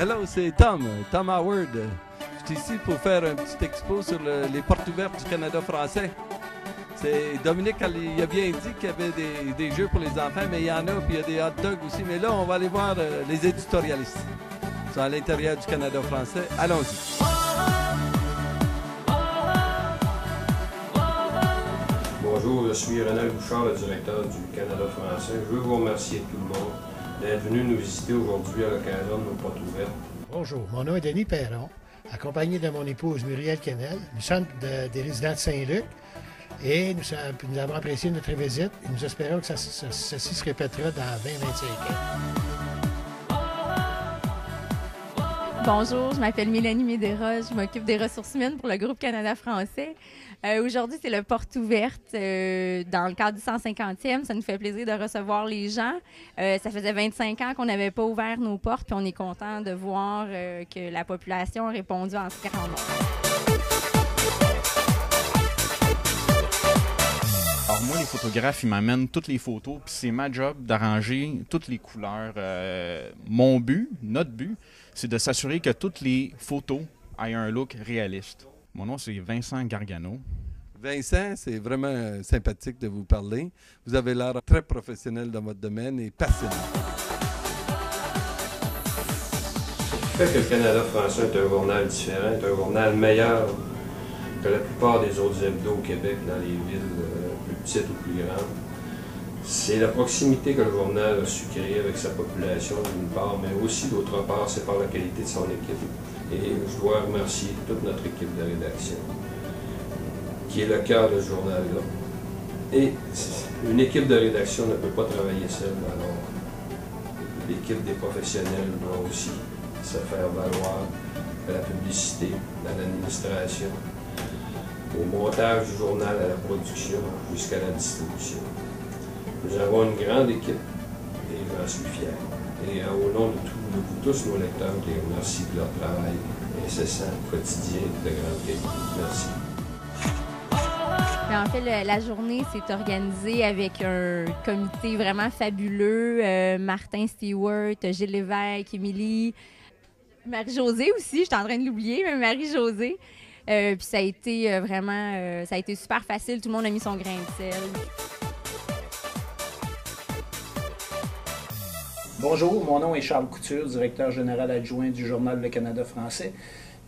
Hello, c'est Tom Howard. Je suis ici pour faire un petit expo sur les portes ouvertes du Canada français. Dominique il a bien dit qu'il y avait des jeux pour les enfants, mais il y en a, puis il y a des hot dogs aussi. Mais là, on va aller voir les éditorialistes. Ils sont à l'intérieur du Canada français. Allons-y. Bonjour, je suis René Bouchard, le directeur du Canada français. Je veux vous remercier tout le monde d'être venu nous visiter aujourd'hui à l'occasion de nos portes ouvertes. Bonjour, mon nom est Denis Perron, accompagné de mon épouse Muriel Kennel. Nous sommes des résidents de Saint-Luc et nous avons apprécié notre visite et nous espérons que ceci se répétera dans 20-25 ans. Bonjour, je m'appelle Mélanie Médéra, je m'occupe des ressources humaines pour le groupe Canada français. Aujourd'hui, c'est le porte ouverte dans le cadre du 150e. Ça nous fait plaisir de recevoir les gens. Ça faisait 25 ans qu'on n'avait pas ouvert nos portes, puis on est content de voir que la population a répondu en si grand nombre. Alors moi, les photographes, ils m'amènent toutes les photos, puis c'est ma job d'arranger toutes les couleurs. Mon but, notre but, c'est de s'assurer que toutes les photos aient un look réaliste. Mon nom, c'est Vincent Gargano. Vincent, c'est vraiment sympathique de vous parler. Vous avez l'air très professionnel dans votre domaine et passionné. Ce qui fait que le Canada français est un journal différent, est un journal meilleur que la plupart des autres hebdos au Québec, dans les villes plus petites ou plus grandes. C'est la proximité que le journal a su créer avec sa population d'une part, mais aussi d'autre part, c'est par la qualité de son équipe. Et je dois remercier toute notre équipe de rédaction, qui est le cœur de ce journal-là. Et une équipe de rédaction ne peut pas travailler seule, alors l'équipe des professionnels doit aussi se faire valoir à la publicité, à l'administration, au montage du journal, à la production, jusqu'à la distribution. Nous avons une grande équipe et j'en suis fier. Et au nom de vous tous, nos lecteurs, je les remercie de leur travail incessant, quotidien, de grande qualité. Merci. En fait, la journée s'est organisée avec un comité vraiment fabuleux. Martin Stewart, Gilles Lévesque, Émilie, Marie-Josée aussi, je suis en train de l'oublier, mais Marie-Josée. Puis ça a été vraiment, ça a été super facile, tout le monde a mis son grain de sel. Bonjour, mon nom est Charles Couture, directeur général adjoint du Journal Le Canada français.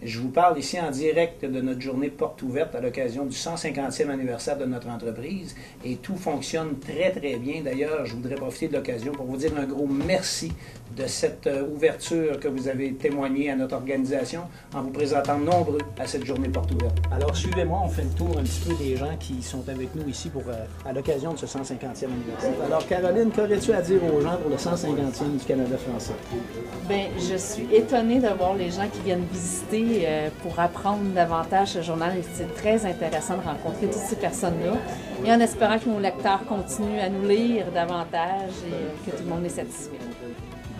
Je vous parle ici en direct de notre journée porte ouverte à l'occasion du 150e anniversaire de notre entreprise et tout fonctionne très très bien. D'ailleurs, je voudrais profiter de l'occasion pour vous dire un gros merci de cette ouverture que vous avez témoignée à notre organisation en vous présentant nombreux à cette journée porte ouverte. Alors suivez-moi, on fait le tour un petit peu des gens qui sont avec nous ici à l'occasion de ce 150e anniversaire. Alors Caroline, qu'aurais-tu à dire aux gens pour le 150e du Canada français? Bien, je suis étonnée de voir les gens qui viennent visiter pour apprendre davantage ce journal. C'est très intéressant de rencontrer toutes ces personnes-là. Et en espérant que nos lecteurs continuent à nous lire davantage et que tout le monde est satisfait.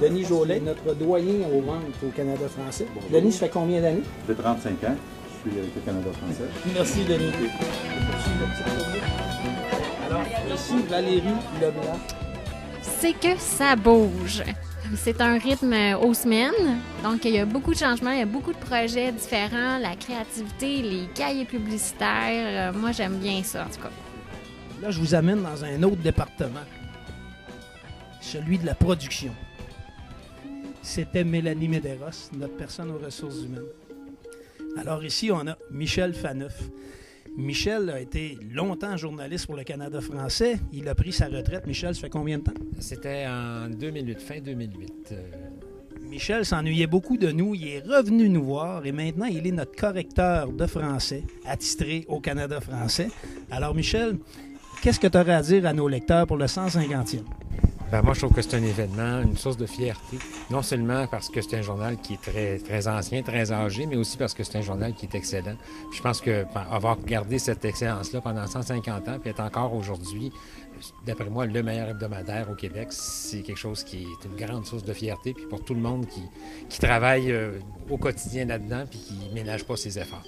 Denis Jolet, notre doyen aux ventes au Canada français. Bonjour. Denis, ça fait combien d'années? Ça fait 35 ans. Je suis avec le Canada français. Merci, Denis. Alors, ici, Valérie Leblanc. C'est que ça bouge. C'est un rythme aux semaines, donc il y a beaucoup de changements, il y a beaucoup de projets différents, la créativité, les cahiers publicitaires. Moi, j'aime bien ça, en tout cas. Là, je vous amène dans un autre département, celui de la production. C'était Mélanie Médéros, notre personne aux ressources humaines. Alors ici, on a Michel Faneuf. Michel a été longtemps journaliste pour le Canada français. Il a pris sa retraite. Michel, ça fait combien de temps? C'était en 2008, fin 2008. Michel s'ennuyait beaucoup de nous. Il est revenu nous voir et maintenant, il est notre correcteur de français attitré au Canada français. Alors, Michel, qu'est-ce que tu aurais à dire à nos lecteurs pour le 150e? Ben, moi, je trouve que c'est un événement, une source de fierté. Non seulement parce que c'est un journal qui est très, très ancien, très âgé, mais aussi parce que c'est un journal qui est excellent. Puis je pense qu'avoir gardé cette excellence-là pendant 150 ans, puis être encore aujourd'hui, d'après moi, le meilleur hebdomadaire au Québec, c'est quelque chose qui est une grande source de fierté. Puis pour tout le monde qui travaille au quotidien là-dedans, puis qui ne ménage pas ses efforts.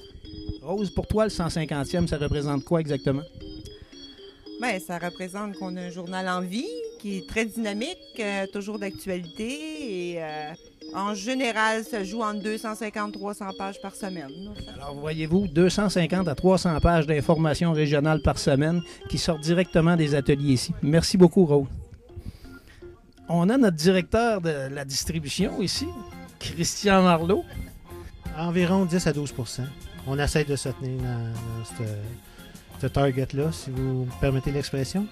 Rose, pour toi, le 150e, ça représente quoi exactement? Bien, ça représente qu'on a un journal en vie, qui est très dynamique, toujours d'actualité et En général, ça joue entre 250 et 300 pages par semaine. Alors, voyez-vous, 250 à 300 pages d'informations régionales par semaine qui sortent directement des ateliers ici. Merci beaucoup, Rose. On a notre directeur de la distribution ici, Christian Marleau. Environ 10 à 12 %. On essaie de se tenir dans ce target-là, si vous me permettez l'expression.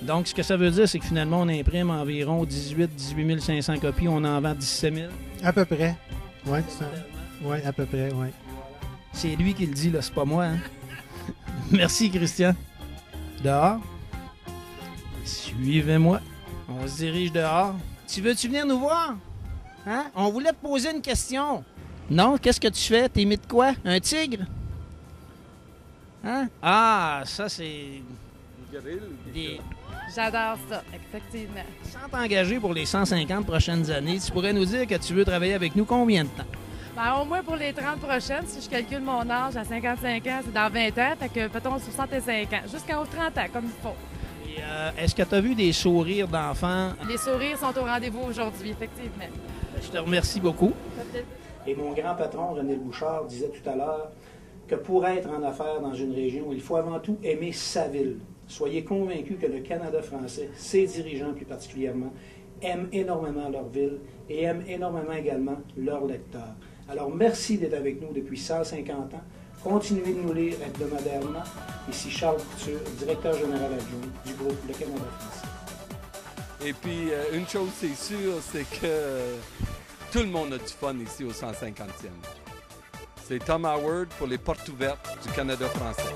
Donc, ce que ça veut dire, c'est que finalement, on imprime environ 18 500 copies, on en vend 17 000. À peu près. Oui, ouais, à peu près, oui. C'est lui qui le dit, là, c'est pas moi. Hein? Merci, Christian. Dehors. Suivez-moi. On se dirige dehors. Tu veux-tu venir nous voir? Hein? On voulait te poser une question. Non? Qu'est-ce que tu fais? T'es mis de quoi? Un tigre? Hein? Ah, ça, c'est... Des... J'adore ça, effectivement. Sans t'engager pour les 150 prochaines années, tu pourrais nous dire que tu veux travailler avec nous combien de temps? Ben, au moins pour les 30 prochaines, si je calcule mon âge à 55 ans, c'est dans 20 ans, fait que peut-on 65 ans, jusqu'en 30 ans, comme il faut. Et, est-ce que tu as vu des sourires d'enfants? Les sourires sont au rendez-vous aujourd'hui, effectivement. Je te remercie beaucoup. Et mon grand patron, René Bouchard, disait tout à l'heure que pour être en affaires dans une région, il faut avant tout aimer sa ville. Soyez convaincus que le Canada français, ses dirigeants plus particulièrement, aiment énormément leur ville et aiment énormément également leurs lecteurs. Alors, merci d'être avec nous depuis 150 ans. Continuez de nous lire hebdomadairement. Ici Charles Couture, directeur général adjoint du groupe Le Canada français. Et puis, une chose c'est sûr, c'est que tout le monde a du fun ici au 150e. C'est Tom Howard pour les portes ouvertes du Canada français.